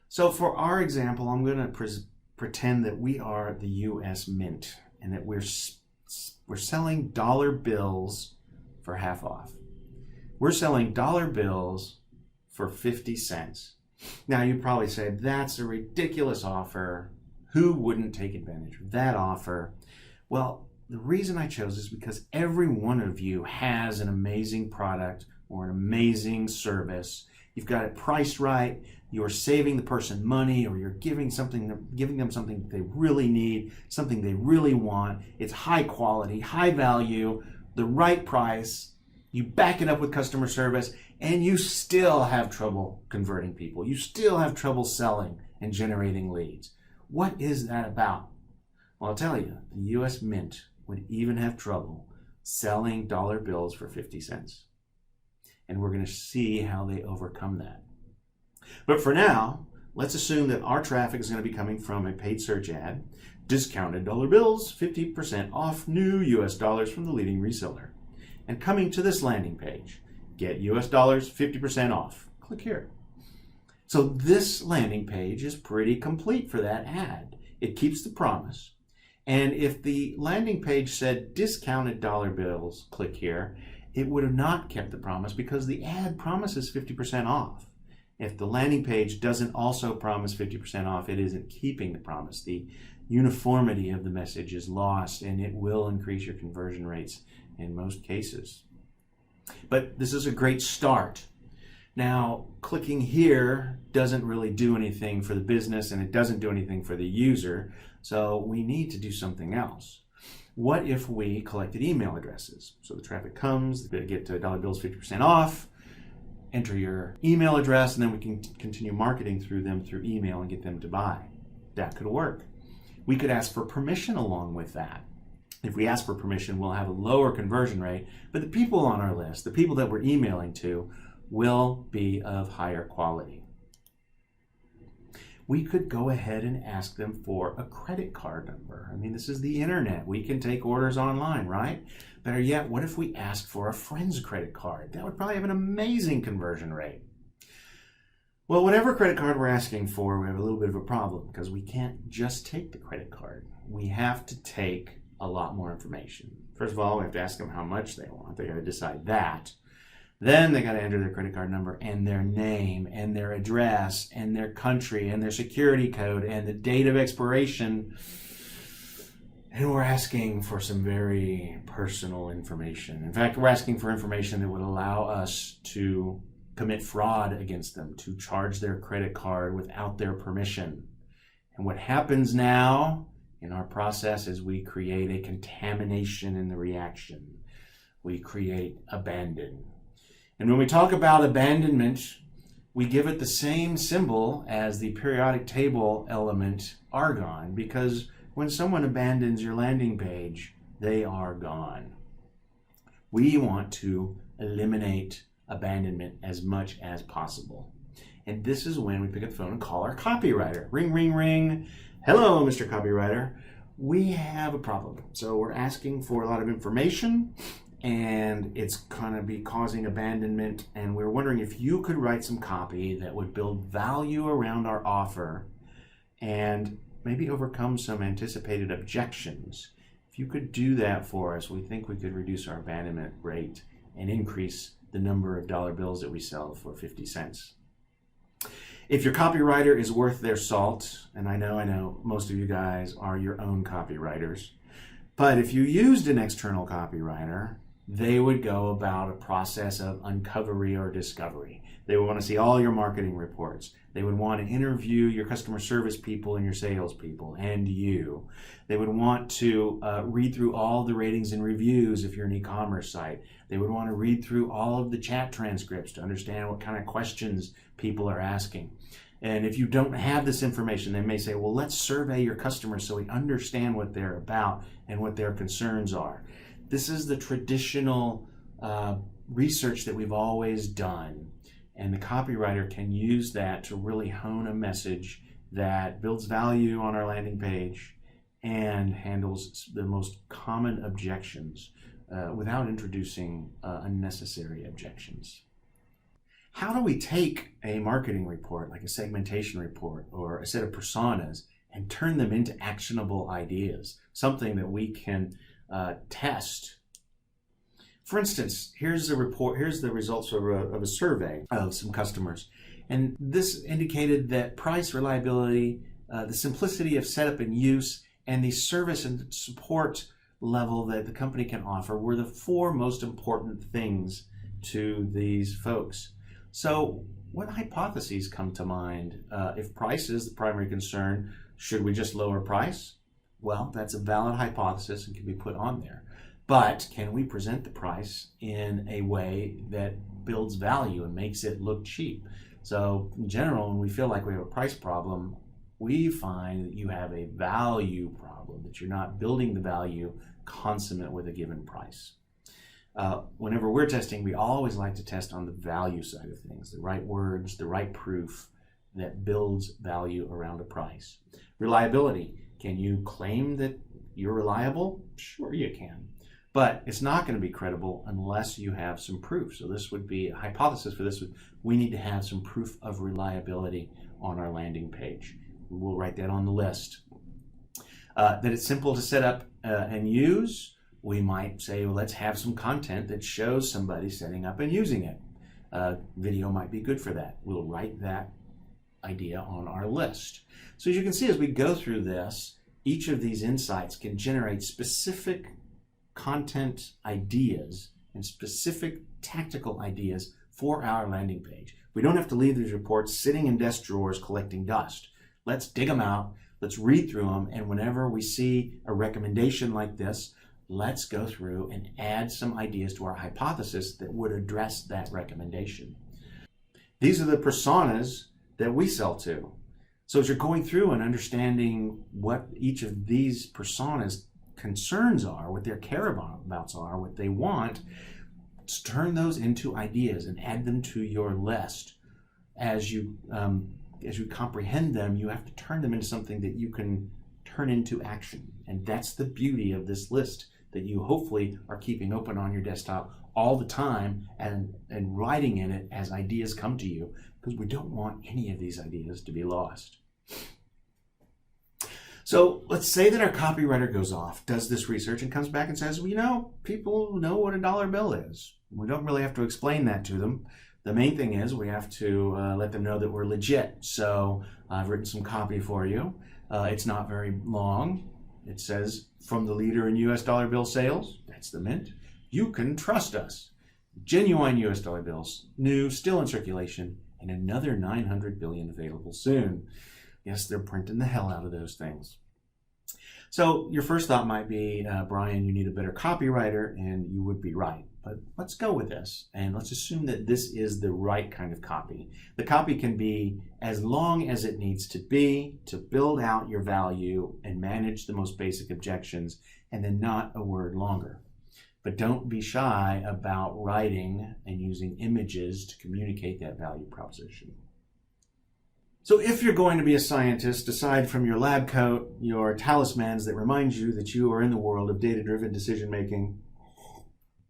So for our example, I'm going to pretend that we are the US Mint and that we're selling dollar bills for half off. We're selling dollar bills for 50 cents. Now you probably say, that's a ridiculous offer. Who wouldn't take advantage of that offer? Well, the reason I chose is because every one of you has an amazing product or an amazing service. You've got it priced right. You're saving the person money, or you're giving them something they really need, something they really want. It's high quality, high value, the right price. You back it up with customer service, and you still have trouble converting people. You still have trouble selling and generating leads. What is that about? Well, I'll tell you, the US Mint would even have trouble selling dollar bills for 50 cents. And we're going to see how they overcome that. But for now, let's assume that our traffic is going to be coming from a paid search ad, discounted dollar bills, 50% off new US dollars from the leading reseller. And coming to this landing page, get US dollars, 50% off. Click here. So this landing page is pretty complete for that ad. It keeps the promise. And if the landing page said discounted dollar bills, click here, it would have not kept the promise because the ad promises 50% off. If the landing page doesn't also promise 50% off, it isn't keeping the promise. The uniformity of the message is lost, and it will increase your conversion rates in most cases. But this is a great start. Now, clicking here doesn't really do anything for the business, and it doesn't do anything for the user, so we need to do something else. What if we collected email addresses? So the traffic comes, they get to dollar bills 50% off, enter your email address, and then we can continue marketing through them through email and get them to buy. That could work. We could ask for permission along with that. If we ask for permission, we'll have a lower conversion rate, but the people on our list, the people that we're emailing to, will be of higher quality. We could go ahead and ask them for a credit card number. I mean, this is the internet. We can take orders online, right? Better yet, what if we asked for a friend's credit card? That would probably have an amazing conversion rate. Well, whatever credit card we're asking for, we have a little bit of a problem because we can't just take the credit card. We have to take a lot more information. First of all, we have to ask them how much they want. They got to decide that. Then they got to enter their credit card number and their name and their address and their country and their security code and the date of expiration. And we're asking for some very personal information. In fact, we're asking for information that would allow us to commit fraud against them, to charge their credit card without their permission. And what happens now in our process is we create a contamination in the reaction. We create abandon. And when we talk about abandonment, we give it the same symbol as the periodic table element argon, because when someone abandons your landing page, they are gone. We want to eliminate abandonment as much as possible. And this is when we pick up the phone and call our copywriter. Ring, ring, ring. Hello, Mr. Copywriter. We have a problem. So we're asking for a lot of information, and it's going to be causing abandonment, and we're wondering if you could write some copy that would build value around our offer and maybe overcome some anticipated objections. If you could do that for us, we think we could reduce our abandonment rate and increase the number of dollar bills that we sell for 50 cents. If your copywriter is worth their salt, and I know most of you guys are your own copywriters, but if you used an external copywriter, they would go about a process of uncovery or discovery. They would want to see all your marketing reports. They would want to interview your customer service people and your sales people and you. They would want to read through all the ratings and reviews if you're an e-commerce site. They would want to read through all of the chat transcripts to understand what kind of questions people are asking. And if you don't have this information, they may say, well, let's survey your customers so we understand what they're about and what their concerns are. This is the traditional research that we've always done. And the copywriter can use that to really hone a message that builds value on our landing page and handles the most common objections without introducing unnecessary objections. How do we take a marketing report, like a segmentation report or a set of personas, and turn them into actionable ideas, something that we can test? For instance, here's the report. Here's the results of a survey of some customers, and this indicated that price, reliability, the simplicity of setup and use, and the service and support level that the company can offer were the 4 most important things to these folks. So what hypotheses come to mind? If price is the primary concern, should we just lower price? Well, that's a valid hypothesis and can be put on there. But can we present the price in a way that builds value and makes it look cheap? So in general, when we feel like we have a price problem, we find that you have a value problem, that you're not building the value consummate with a given price. Whenever we're testing, we always like to test on the value side of things, the right words, the right proof that builds value around a price. Reliability. Can you claim that you're reliable? Sure you can. But it's not going to be credible unless you have some proof. So this would be a hypothesis for this. We need to have some proof of reliability on our landing page. We'll write that on the list. That it's simple to set up and use. We might say, well, let's have some content that shows somebody setting up and using it. Video might be good for that. We'll write that idea on our list. So as you can see, as we go through this, each of these insights can generate specific content ideas and specific tactical ideas for our landing page. We don't have to leave these reports sitting in desk drawers collecting dust. Let's dig them out, let's read through them, and whenever we see a recommendation like this, let's go through and add some ideas to our hypothesis that would address that recommendation. These are the personas that we sell to. So as you're going through and understanding what each of these personas concerns are, what their care abouts are, what they want, turn those into ideas and add them to your list. As you comprehend them, you have to turn them into something that you can turn into action. And that's the beauty of this list that you hopefully are keeping open on your desktop all the time and writing in it as ideas come to you, because we don't want any of these ideas to be lost. So let's say that our copywriter goes off, does this research, and comes back and says, well, you know, people know what a dollar bill is. We don't really have to explain that to them. The main thing is we have to let them know that we're legit. So I've written some copy for you. It's not very long. It says, from the leader in US dollar bill sales, that's the Mint, you can trust us. Genuine US dollar bills, new, still in circulation, and another 900 billion available soon. Yes, they're printing the hell out of those things. So your first thought might be, Brian, you need a better copywriter, and you would be right. But let's go with this, and let's assume that this is the right kind of copy. The copy can be as long as it needs to be to build out your value and manage the most basic objections, and then not a word longer. But don't be shy about writing and using images to communicate that value proposition. So if you're going to be a scientist, aside from your lab coat, your talismans that remind you that you are in the world of data-driven decision-making,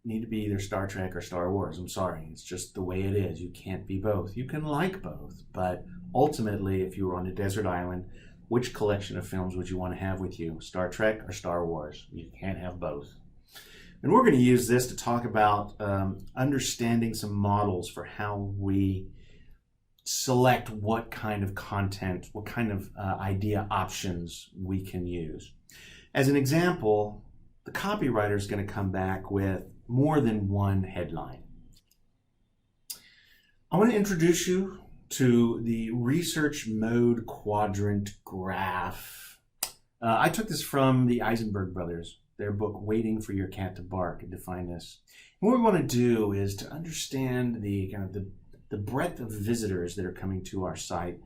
need to be either Star Trek or Star Wars. I'm sorry, it's just the way it is. You can't be both. You can like both, but ultimately, if you were on a desert island, which collection of films would you want to have with you? Star Trek or Star Wars? You can't have both. And we're going to use this to talk about understanding some models for how we select what kind of content, what kind of idea options we can use. As an example, the copywriter is going to come back with more than one headline. I want to introduce you to the research mode quadrant graph. I took this from the Eisenberg brothers, their book, Waiting for Your Cat to Bark, and define this. And what we want to do is to understand the kind of the breadth of visitors that are coming to our site,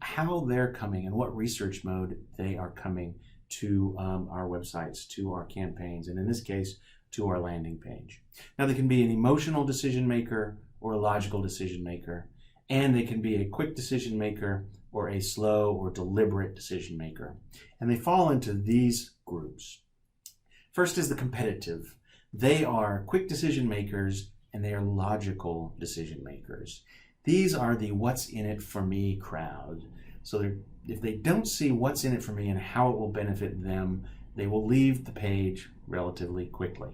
how they're coming and what research mode they are coming to our websites, to our campaigns, and in this case, to our landing page. Now, they can be an emotional decision maker or a logical decision maker, and they can be a quick decision maker or a slow or deliberate decision maker. And they fall into these groups. First is the competitive. They are quick decision makers, and they are logical decision makers. These are the what's in it for me crowd. So if they don't see what's in it for me and how it will benefit them, they will leave the page relatively quickly.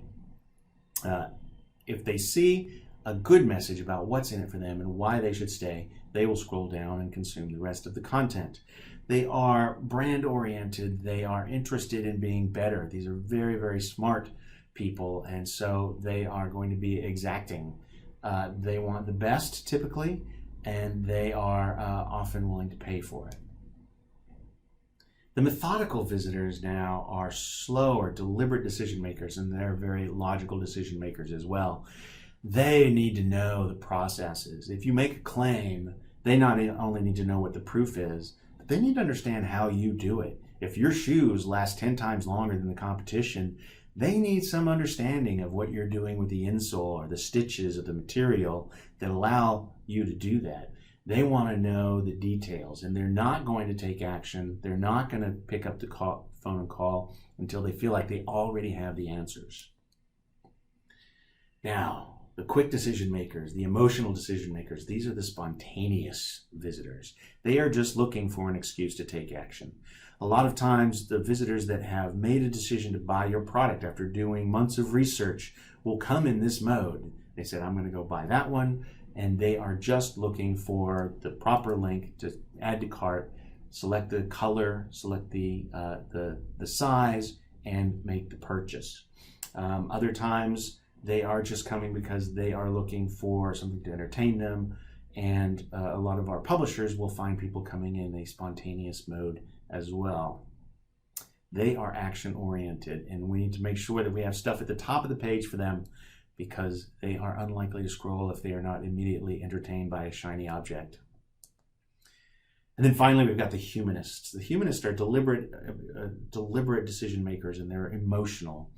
If they see a good message about what's in it for them and why they should stay, they will scroll down and consume the rest of the content. They are brand oriented. They are interested in being better. These are very, very smart people, and so they are going to be exacting. They want the best typically, and they are often willing to pay for it. The methodical visitors now are slow or deliberate decision makers, and they're very logical decision makers as well. They need to know the processes. If you make a claim, they not only need to know what the proof is, but they need to understand how you do it. If your shoes last 10 times longer than the competition, they need some understanding of what you're doing with the insole or the stitches of the material that allow you to do that. They want to know the details, and they're not going to take action. They're not going to pick up the phone and call until they feel like they already have the answers. Now, the quick decision makers, the emotional decision makers, these are the spontaneous visitors. They are just looking for an excuse to take action. A lot of times, the visitors that have made a decision to buy your product after doing months of research will come in this mode. They said, I'm going to go buy that one, and they are just looking for the proper link to add to cart, select the color, select the size, and make the purchase. Other times, they are just coming because they are looking for something to entertain them, and a lot of our publishers will find people coming in a spontaneous mode as well. They are action-oriented, and we need to make sure that we have stuff at the top of the page for them because they are unlikely to scroll if they are not immediately entertained by a shiny object. And then finally, we've got the humanists. The humanists are deliberate decision makers, and they're emotional.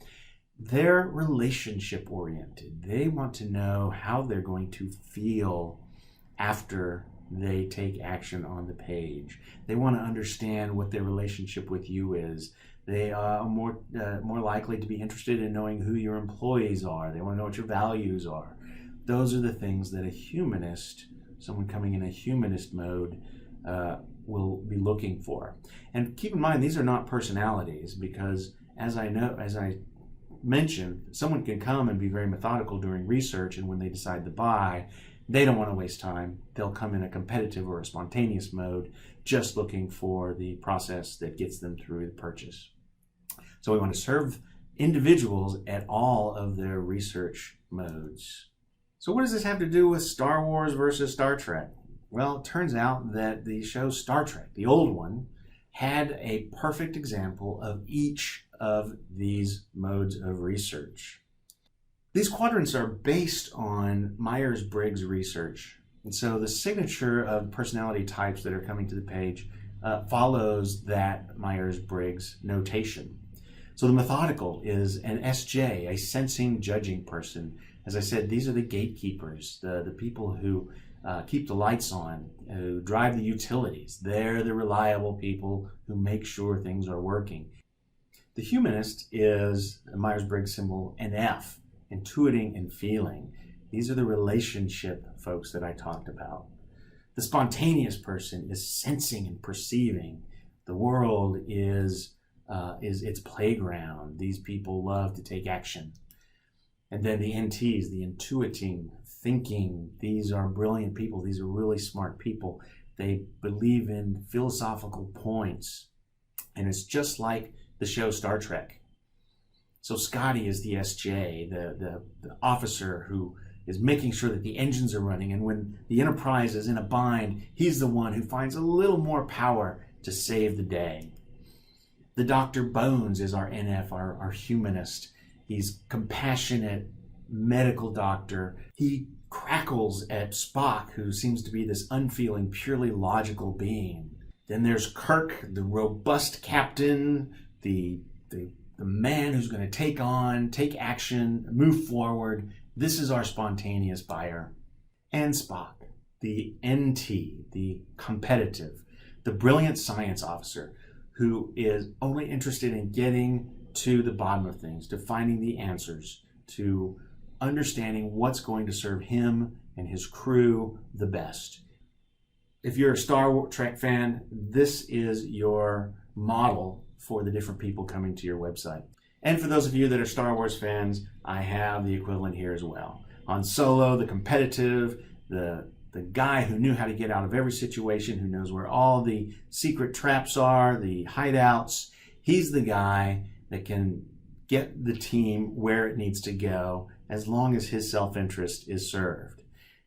They're relationship oriented. They want to know how they're going to feel after they take action on the page. They want to understand what their relationship with you is. They are more likely to be interested in knowing who your employees are. They want to know what your values are. Those are the things that a humanist, someone coming in a humanist mode, will be looking for. And keep in mind, these are not personalities, because as I mentioned, someone can come and be very methodical during research, and when they decide to buy, they don't want to waste time. They'll come in a competitive or a spontaneous mode, just looking for the process that gets them through the purchase. So we want to serve individuals at all of their research modes. So what does this have to do with Star Wars versus Star Trek? Well, it turns out that the show Star Trek, the old one, had a perfect example of each of these modes of research. These quadrants are based on Myers-Briggs research. And so the signature of personality types that are coming to the page follows that Myers-Briggs notation. So the methodical is an SJ, a sensing, judging person. As I said, these are the gatekeepers, the people who keep the lights on, who drive the utilities. They're the reliable people who make sure things are working. The humanist is a Myers-Briggs symbol, an F, intuiting and feeling. These are the relationship folks that I talked about. The spontaneous person is sensing and perceiving. The world is its playground. These people love to take action. And then the NTs, the intuiting, thinking. These are brilliant people. These are really smart people. They believe in philosophical points. And it's just like the show Star Trek. So Scotty is the SJ, the officer who is making sure that the engines are running. And when the Enterprise is in a bind, he's the one who finds a little more power to save the day. The Dr. Bones is our NF, our humanist. He's compassionate medical doctor. He crackles at Spock, who seems to be this unfeeling, purely logical being. Then there's Kirk, the robust captain, the man who's going to take action, move forward. This is our spontaneous buyer. And Spock, the NT, the competitive, the brilliant science officer who is only interested in getting to the bottom of things, to finding the answers, to understanding what's going to serve him and his crew the best. If you're a Star Trek fan, this is your model for the different people coming to your website. And for those of you that are Star Wars fans, I have the equivalent here as well. Han Solo, the competitive, the guy who knew how to get out of every situation, who knows where all the secret traps are, the hideouts. He's the guy that can get the team where it needs to go as long as his self-interest is served.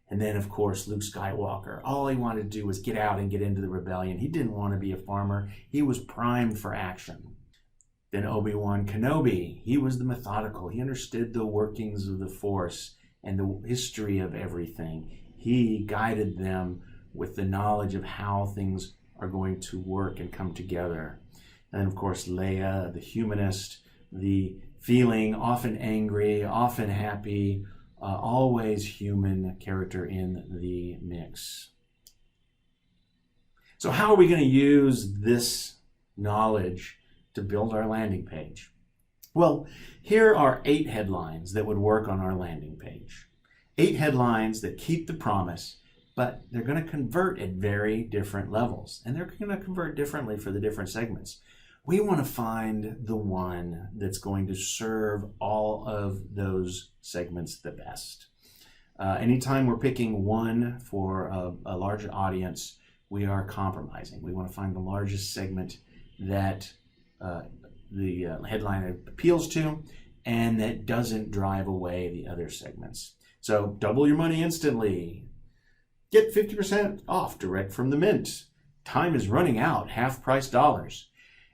And then, of course, Luke Skywalker. All he wanted to do was get out and get into the rebellion. He didn't want to be a farmer. He was primed for action. Then Obi-Wan Kenobi. He was the methodical. He understood the workings of the Force and the history of everything. He guided them with the knowledge of how things are going to work and come together. And then, of course, Leia, the humanist, the feeling, often angry, often happy, always human character in the mix. So how are we going to use this knowledge to build our landing page? Well, here are 8 headlines that would work on our landing page. 8 headlines that keep the promise, but they're going to convert at very different levels, and they're going to convert differently for the different segments. We want to find the one that's going to serve all of those segments the best. Anytime we're picking one for a larger audience, we are compromising. We want to find the largest segment that the headline appeals to and that doesn't drive away the other segments. So double your money instantly. Get 50% off direct from the mint. Time is running out, half price dollars.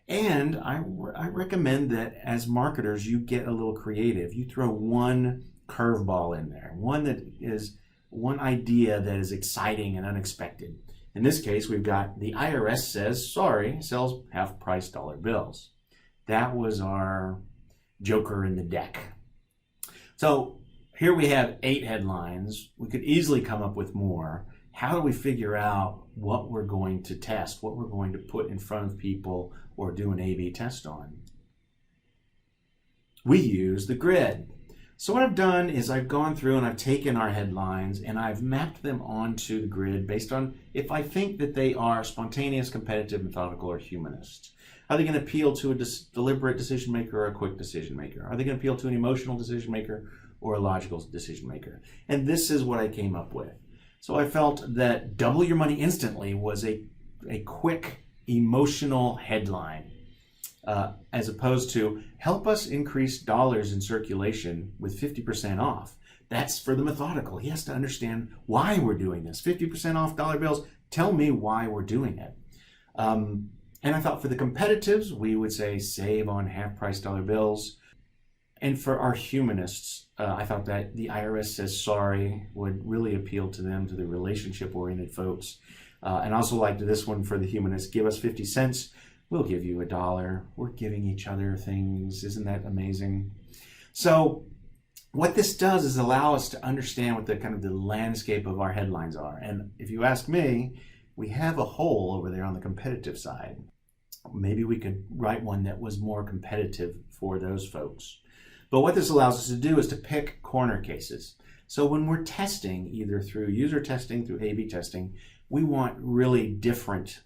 And I recommend that as marketers, you get a little creative. You throw one curveball in there, one idea that is exciting and unexpected. In this case, we've got the IRS says, sorry, sells half price dollar bills. That was our joker in the deck. So here we have 8 headlines. We could easily come up with more. How do we figure out what we're going to test, what we're going to put in front of people or do an A/B test on? We use the grid. So what I've done is I've gone through and I've taken our headlines and I've mapped them onto the grid based on if I think that they are spontaneous, competitive, methodical, or humanist. Are they going to appeal to a deliberate decision maker or a quick decision maker? Are they going to appeal to an emotional decision maker or a logical decision maker? And this is what I came up with. So I felt that double your money instantly was a quick, emotional headline, as opposed to help us increase dollars in circulation with 50% off. That's for the methodical. He has to understand why we're doing this. 50% off dollar bills. Tell me why we're doing it. And I thought for the competitives, we would say save on half price dollar bills. And for our humanists, I thought that the IRS says sorry would really appeal to them, to the relationship-oriented folks. And I also liked this one for the humanists. Give us 50 cents, we'll give you $1. We're giving each other things. Isn't that amazing? So what this does is allow us to understand what the kind of the landscape of our headlines are. And if you ask me, we have a hole over there on the competitive side. Maybe we could write one that was more competitive for those folks. But what this allows us to do is to pick corner cases. So when we're testing, either through user testing, through A/B testing, we want really different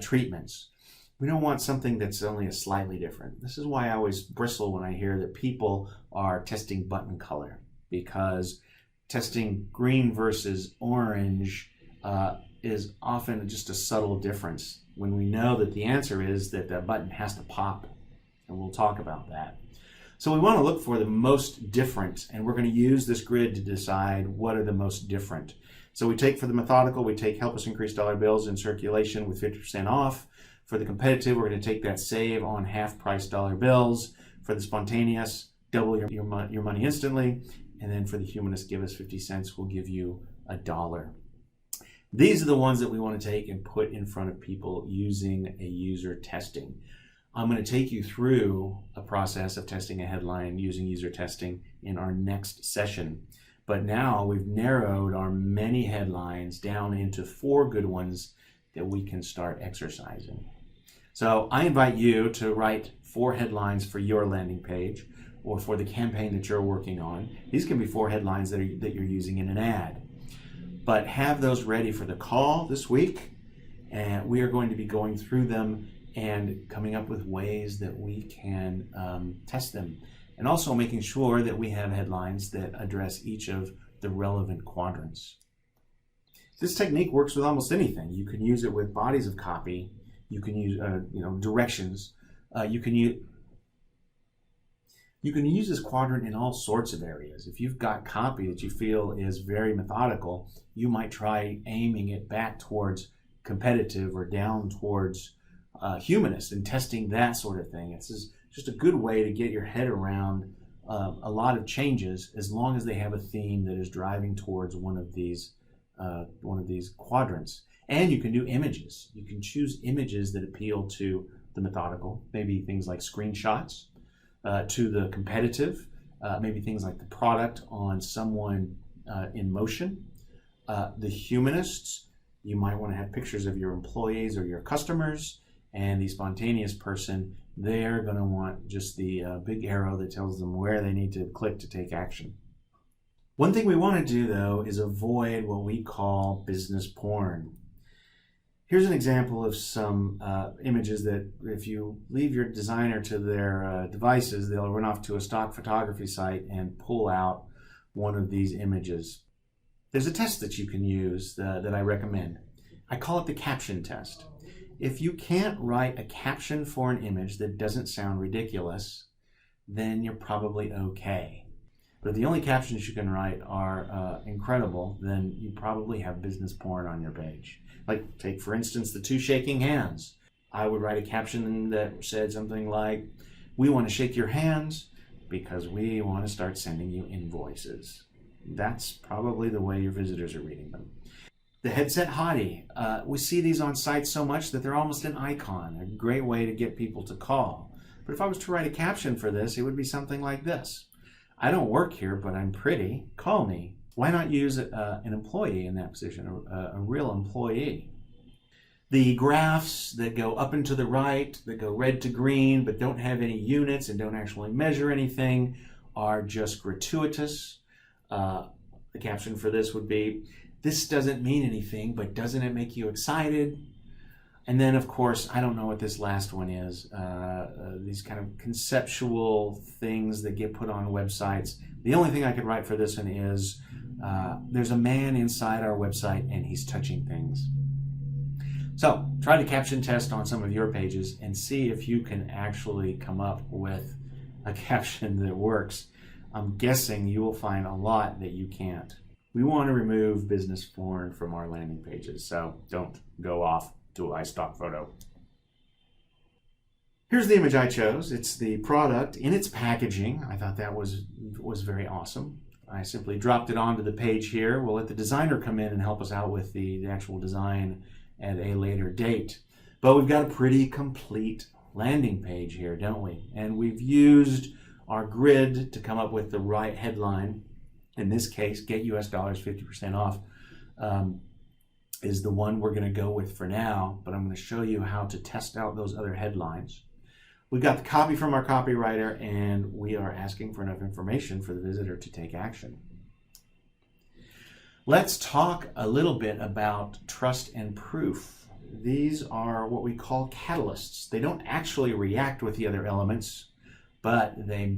treatments. We don't want something that's only a slightly different. This is why I always bristle when I hear that people are testing button color, because testing green versus orange is often just a subtle difference when we know that the answer is that the button has to pop, and we'll talk about that. So we want to look for the most different, and we're going to use this grid to decide what are the most different. So we take for the methodical, we take help us increase dollar bills in circulation with 50% off. For the competitive, we're going to take that save on half price dollar bills. For the spontaneous, double your money instantly. And then for the humanist, give us 50 cents, we'll give you $1. These are the ones that we want to take and put in front of people using a user testing. I'm going to take you through a process of testing a headline using user testing in our next session. But now we've narrowed our many headlines down into 4 good ones that we can start exercising. So I invite you to write 4 headlines for your landing page, or for the campaign that you're working on. These can be 4 headlines that you're using in an ad. But have those ready for the call this week, and we are going to be going through them and coming up with ways that we can test them, and also making sure that we have headlines that address each of the relevant quadrants. This technique works with almost anything. You can use it with bodies of copy. You can use directions. You can use this quadrant in all sorts of areas. If you've got copy that you feel is very methodical, you might try aiming it back towards competitive or down towards humanist and testing that sort of thing. It's just a good way to get your head around a lot of changes, as long as they have a theme that is driving towards one of these quadrants. And you can do images. You can choose images that appeal to the methodical, maybe things like screenshots, to the competitive, maybe things like the product on someone in motion. The humanists, you might want to have pictures of your employees or your customers, and the spontaneous person, they're going to want just the big arrow that tells them where they need to click to take action. One thing we want to do, though, is avoid what we call business porn. Here's an example of some images that if you leave your designer to their devices, they'll run off to a stock photography site and pull out one of these images. There's a test that you can use that I recommend. I call it the caption test. If you can't write a caption for an image that doesn't sound ridiculous, then you're probably okay. But if the only captions you can write are incredible, then you probably have business porn on your page. Like, take for instance the 2 shaking hands. I would write a caption that said something like, "We want to shake your hands because we want to start sending you invoices." That's probably the way your visitors are reading them. The headset hottie. We see these on sites so much that they're almost an icon, a great way to get people to call. But if I was to write a caption for this, it would be something like this. "I don't work here, but I'm pretty. Call me." Why not use an employee in that position, a real employee? The graphs that go up and to the right, that go red to green, but don't have any units and don't actually measure anything, are just gratuitous. The caption for this would be, "This doesn't mean anything, but doesn't it make you excited?" And then, of course, I don't know what this last one is. These kind of conceptual things that get put on websites. The only thing I could write for this one is, there's a man inside our website and he's touching things. So try the caption test on some of your pages and see if you can actually come up with a caption that works. I'm guessing you will find a lot that you can't. We want to remove business porn from our landing pages, so don't go off to a stock photo. Here's the image I chose. It's the product in its packaging. I thought that was very awesome. I simply dropped it onto the page here. We'll let the designer come in and help us out with the actual design at a later date. But we've got a pretty complete landing page here, don't we? And we've used our grid to come up with the right headline. In this case, get US dollars 50% off is the one we're going to go with for now, but I'm going to show you how to test out those other headlines. We've got the copy from our copywriter, and we are asking for enough information for the visitor to take action. Let's talk a little bit about trust and proof. These are what we call catalysts. They don't actually react with the other elements, but they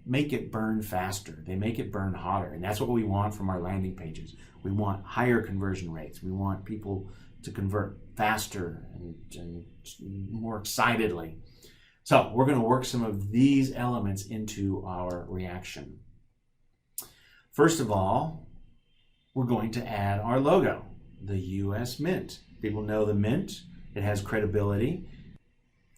make it burn faster. They make it burn hotter, and that's what we want from our landing pages. We want higher conversion rates. We want people to convert faster and more excitedly. So we're going to work some of these elements into our reaction. First of all, we're going to add our logo, the US Mint. People know the Mint. It has credibility.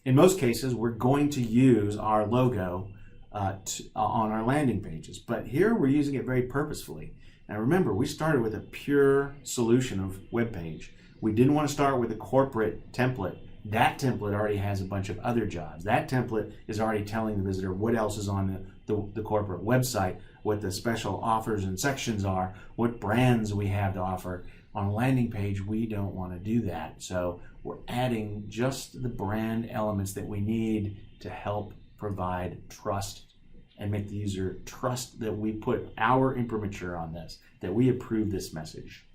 In most cases, we're going to use our logo on our landing pages, but here we're using it very purposefully. Now remember, we started with a pure solution of web page. We didn't want to start with a corporate template. That template already has a bunch of other jobs. That template is already telling the visitor what else is on the corporate website, what the special offers and sections are, what brands we have to offer. On a landing page, we don't want to do that. So we're adding just the brand elements that we need to help provide trust and make the user trust that we put our imprimatur on this, that we approve this message.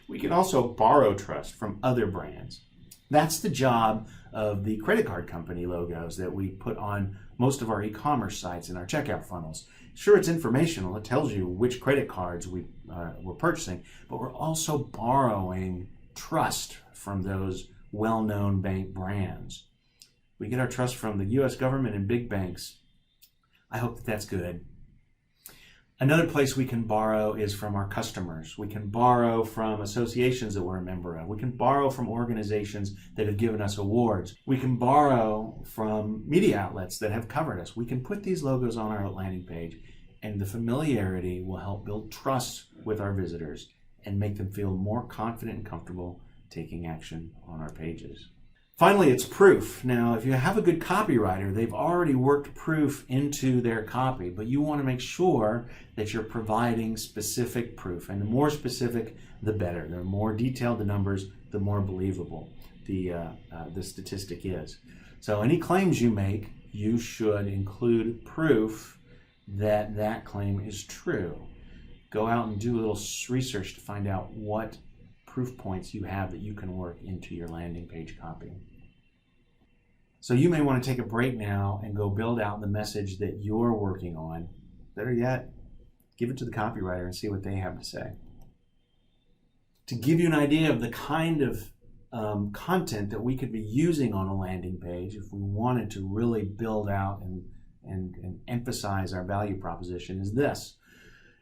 We can also borrow trust from other brands. That's the job of the credit card company logos that we put on most of our e-commerce sites and our checkout funnels. Sure, it's informational. It tells you which credit cards we're purchasing, but we're also borrowing trust from those well-known bank brands. We get our trust from the U.S. government and big banks. I hope that that's good. Another place we can borrow is from our customers. We can borrow from associations that we're a member of. We can borrow from organizations that have given us awards. We can borrow from media outlets that have covered us. We can put these logos on our landing page, and the familiarity will help build trust with our visitors and make them feel more confident and comfortable taking action on our pages. Finally, it's proof. Now, if you have a good copywriter, they've already worked proof into their copy, but you want to make sure that you're providing specific proof. And the more specific, the better. The more detailed the numbers, the more believable the statistic is. So any claims you make, you should include proof that that claim is true. Go out and do a little research to find out what proof points you have that you can work into your landing page copy. So you may want to take a break now and go build out the message that you're working on. Better yet, give it to the copywriter and see what they have to say. To give you an idea of the kind of content that we could be using on a landing page if we wanted to really build out and emphasize our value proposition is this.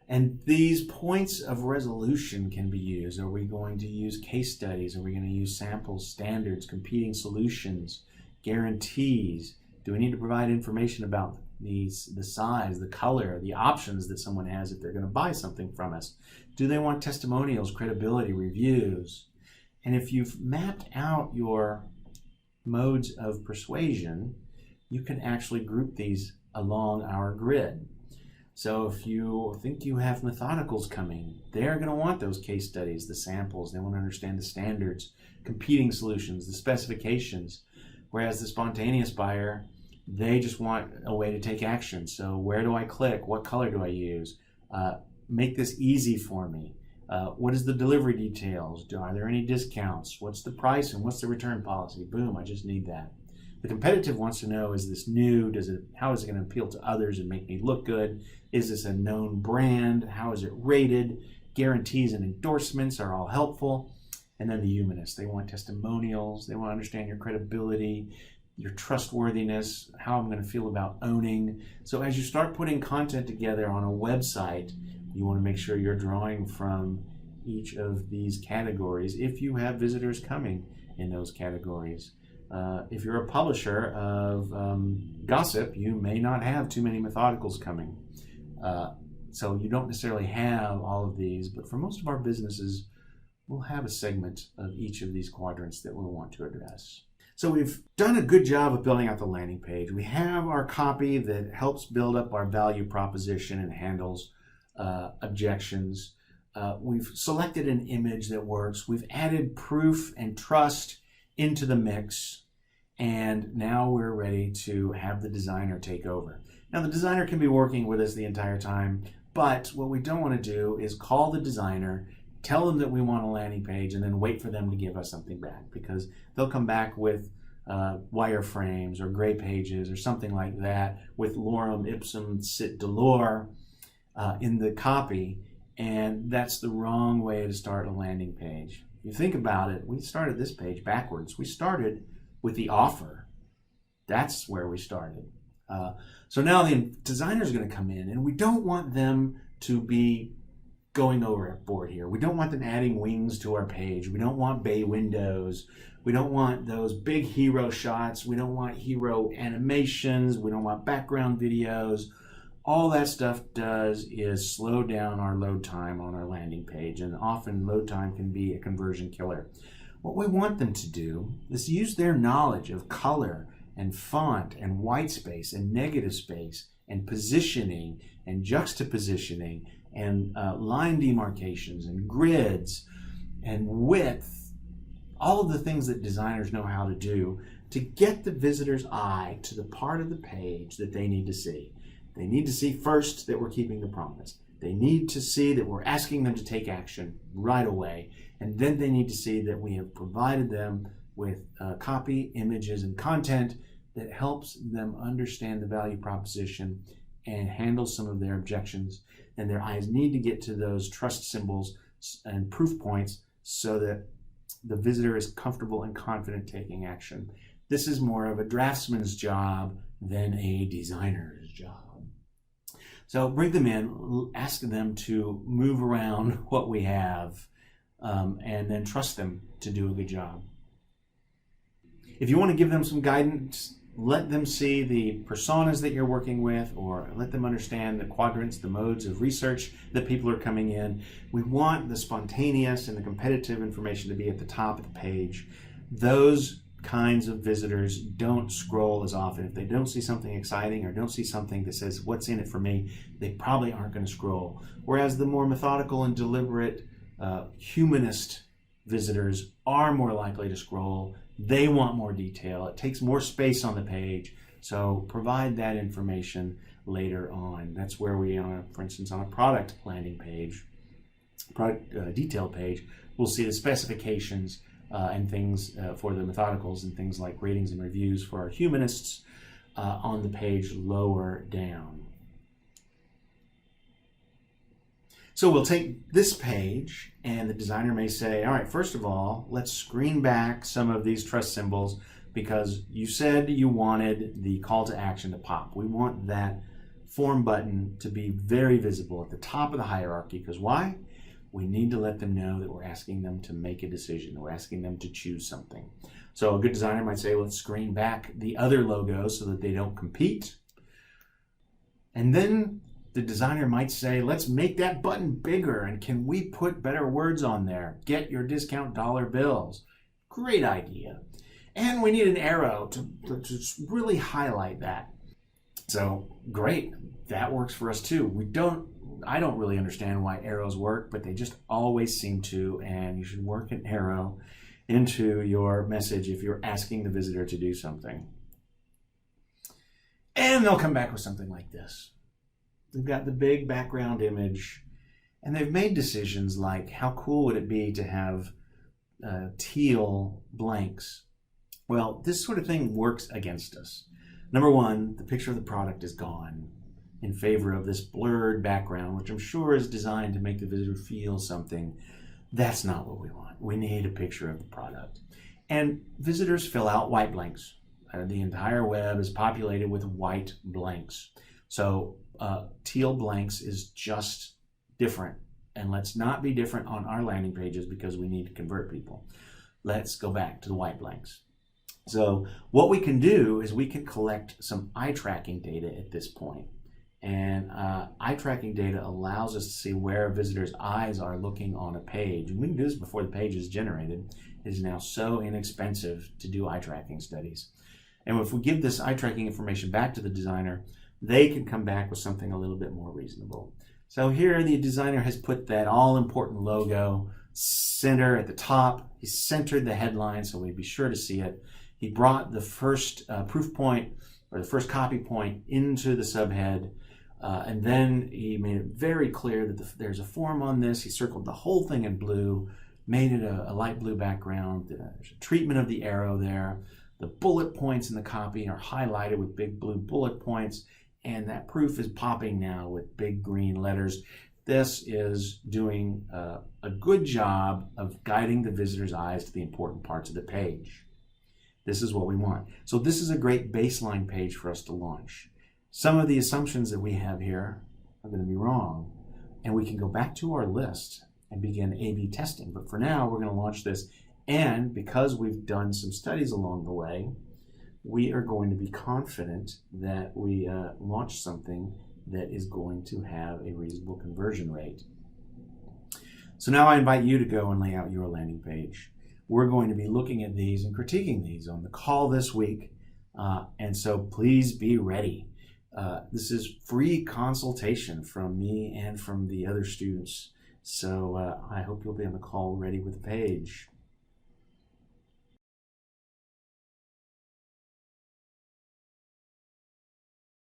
And these points of resolution can be used. Are we going to use case studies? Are we going to use samples, standards, competing solutions, guarantees? Do we need to provide information about the size, the color, the options that someone has if they're going to buy something from us? Do they want testimonials, credibility, reviews? And if you've mapped out your modes of persuasion, you can actually group these along our grid. So if you think you have methodicals coming, they're going to want those case studies, the samples. They want to understand the standards, competing solutions, the specifications. Whereas the spontaneous buyer, they just want a way to take action. So where do I click? What color do I use? Make this easy for me. What is the delivery details? Are there any discounts? What's the price and what's the return policy? Boom, I just need that. The competitive wants to know, is this new? How is it going to appeal to others and make me look good? Is this a known brand? How is it rated? Guarantees and endorsements are all helpful. And then the humanist, they want testimonials. They want to understand your credibility, your trustworthiness, how I'm going to feel about owning. So as you start putting content together on a website, you want to make sure you're drawing from each of these categories if you have visitors coming in those categories. If you're a publisher of gossip, you may not have too many methodicals coming. So you don't necessarily have all of these, but for most of our businesses, we'll have a segment of each of these quadrants that we'll want to address. So we've done a good job of building out the landing page. We have our copy that helps build up our value proposition and handles objections. We've selected an image that works. We've added proof and trust into the mix. And now we're ready to have the designer take over. Now the designer can be working with us the entire time, but what we don't want to do is call the designer, tell them that we want a landing page, and then wait for them to give us something back, because they'll come back with wireframes or gray pages or something like that with lorem ipsum sit dolor in the copy, and that's the wrong way to start a landing page. If you think about it, we started this page backwards. We started with the offer. That's where we started. So now the designer is going to come in, and we don't want them to be going overboard here. We don't want them adding wings to our page. We don't want bay windows. We don't want those big hero shots. We don't want hero animations. We don't want background videos. All that stuff does is slow down our load time on our landing page, and often load time can be a conversion killer. What we want them to do is use their knowledge of color and font and white space and negative space and positioning and juxtapositioning and line demarcations and grids and width, all of the things that designers know how to do to get the visitor's eye to the part of the page that they need to see. They need to see first that we're keeping the promise. They need to see that we're asking them to take action right away. And then they need to see that we have provided them with copy, images, and content that helps them understand the value proposition and handle some of their objections. And their eyes need to get to those trust symbols and proof points so that the visitor is comfortable and confident taking action. This is more of a draftsman's job than a designer's job. So bring them in, ask them to move around what we have, and then trust them to do a good job. If you want to give them some guidance, let them see the personas that you're working with, or let them understand the quadrants, the modes of research that people are coming in. We want the spontaneous and the competitive information to be at the top of the page. Those kinds of visitors don't scroll as often. If they don't see something exciting or don't see something that says, what's in it for me, they probably aren't going to scroll. Whereas the more methodical and deliberate humanist visitors are more likely to scroll. They want more detail. It takes more space on the page. So provide that information later on. That's where we, for instance, on a product landing page, product detail page, we'll see the specifications and things for the methodicals and things like ratings and reviews for our humanists on the page lower down. So we'll take this page and the designer may say, all right, first of all, let's screen back some of these trust symbols because you said you wanted the call to action to pop. We want that form button to be very visible at the top of the hierarchy because why? We need to let them know that we're asking them to make a decision. We're asking them to choose something. So a good designer might say, let's screen back the other logos so that they don't compete. And then the designer might say, let's make that button bigger and can we put better words on there? Get your discount dollar bills. Great idea. And we need an arrow to really highlight that. So great, that works for us too. I don't really understand why arrows work, but they just always seem to, and you should work an arrow into your message if you're asking the visitor to do something. And they'll come back with something like this. They've got the big background image, and they've made decisions like how cool would it be to have teal blanks. Well, this sort of thing works against us. Number one, the picture of the product is gone in favor of this blurred background, which I'm sure is designed to make the visitor feel something. That's not what we want. We need a picture of the product. And visitors fill out white blanks. The entire web is populated with white blanks. So teal blanks is just different. And let's not be different on our landing pages because we need to convert people. Let's go back to the white blanks. So what we can do is we can collect some eye tracking data at this point. And eye tracking data allows us to see where a visitor's eyes are looking on a page. And we can do this before the page is generated. It is now so inexpensive to do eye tracking studies. And if we give this eye tracking information back to the designer, they can come back with something a little bit more reasonable. So here the designer has put that all-important logo center at the top. He centered the headline so we'd be sure to see it. He brought the first proof point or the first copy point into the subhead. And then he made it very clear that there's a form on this. He circled the whole thing in blue, made it a light blue background. There's a treatment of the arrow there. The bullet points in the copy are highlighted with big blue bullet points. And that proof is popping now with big green letters. This is doing a good job of guiding the visitor's eyes to the important parts of the page. This is what we want. So this is a great baseline page for us to launch. Some of the assumptions that we have here are going to be wrong, and we can go back to our list and begin A/B testing. But for now, we're going to launch this, and because we've done some studies along the way, we are going to be confident that we launch something that is going to have a reasonable conversion rate. So now I invite you to go and lay out your landing page. We're going to be looking at these and critiquing these on the call this week, and so please be ready. This is free consultation from me and from the other students. So I hope you'll be on the call ready with the page.